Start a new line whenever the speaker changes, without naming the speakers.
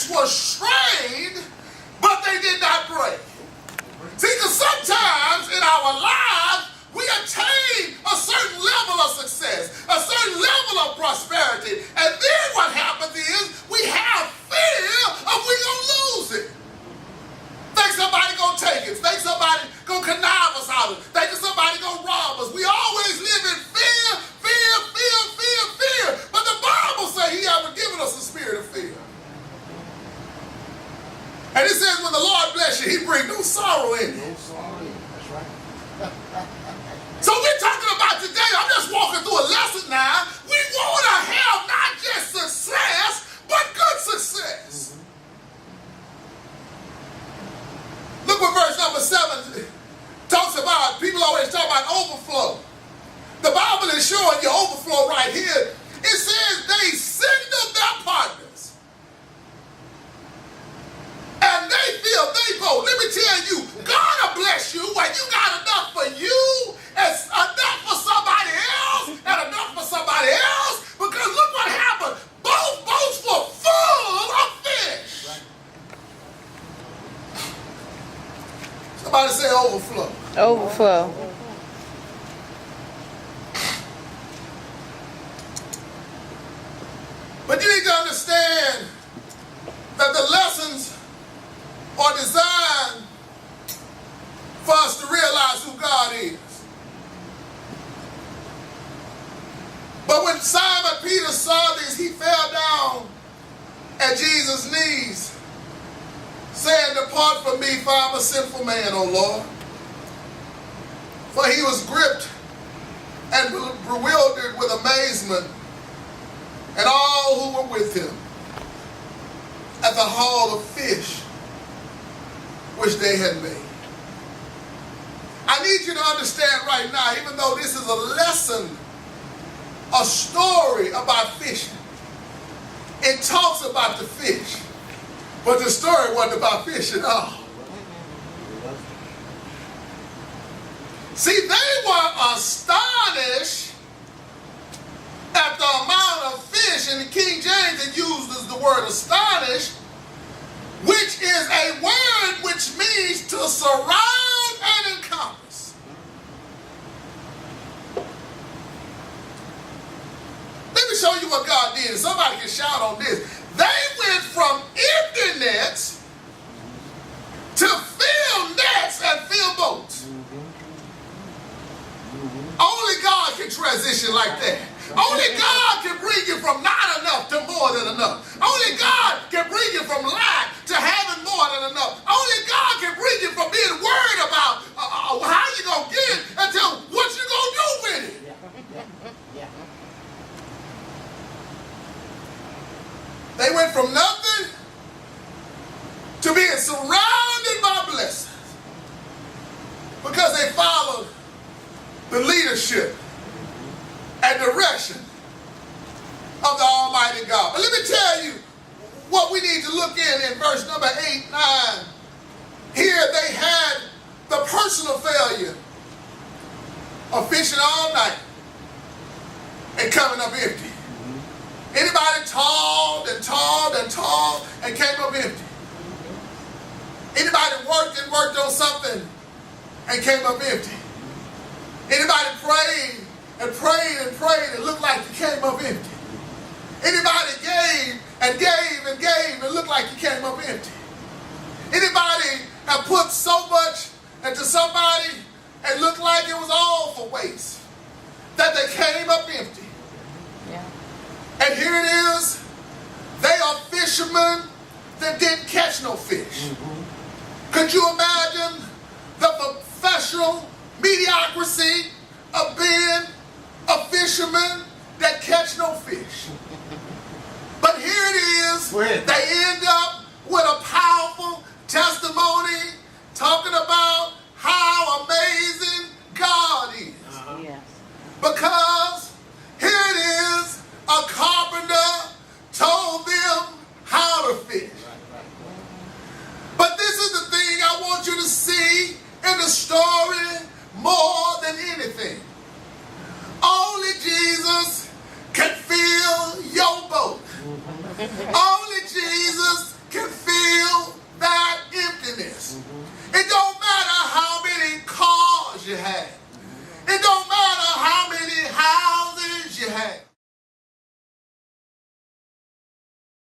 hands were strained, but they did not break. See, because sometimes in our lives, we attain a certain level of success, a certain level of prosperity, and then what happens is we have fear of we gonna lose it. Think somebody gonna take it. Think somebody gonna connive us out of it. Think somebody gonna rob us. We always live in fear, fear, fear, fear, fear. But the Bible says he hasn't given us a spirit of fear. And it says when the Lord bless you, he brings no sorrow in you.
No sorrow in you. That's right.
So we're talking about today, I'm just walking through a lesson now. We want to have not just success, but good success. Look what verse number 7 talks about. People always talk about overflow. The Bible is showing you overflow right here. It says they signaled their partners. And they feel they both. Let me tell you, God will bless you when you got enough for you, and enough for somebody else, and enough for somebody else. Because look what happened. Both boats were full of fish. Right. Somebody say overflow.
Overflow.
But you need to understand that the lessons are designed for us to realize who God is. But when Simon Peter saw this, he fell down at Jesus' knees, saying, "Depart from me, for I'm a sinful man, O Lord." For he was gripped and bewildered with amazement, and all who were with him, at the haul of fish which they had made. I need you to understand right now, even though this is a lesson, a story about fishing, it talks about the fish, but the story wasn't about fish at all. See, they were astonished at the amount of fish, and the King James it uses the word astonished, which is a word which means to surround and encompass. Let me show you what God did. Somebody can shout on this. They went from empty nets to fill nets and fill boats. Only God can transition like that. Only God can bring you from not enough to more than enough. Only God can bring you from lack to having more than enough. Only God can bring you from being worried about how you going to get it until what you going to do with it.
Yeah.
They went from nothing to being surrounded by blessings because they followed the leadership and direction of the Almighty God. But let me tell you what we need to look in verse number 8, 9. Here they had the personal failure of fishing all night and coming up empty. Anybody toiled and toiled and toiled and came up empty? Anybody worked and worked on something and came up empty? Anybody prayed and prayed and prayed and looked like you came up empty? Anybody gave and gave and gave and looked like you came up empty? Anybody have put so much into somebody and looked like it was all for waste that they came up empty?
Yeah.
And here it is. They are fishermen that didn't catch no fish. Could you imagine the professional mediocrity of being a fisherman that catch no fish? But here it is. They end up with a powerful testimony talking about how amazing God is.
Yes.
Because here it is, a carpenter told them how to fish. But this is the thing I want you to see in the story more than anything. Only Jesus can fill your boat. Only Jesus can you had.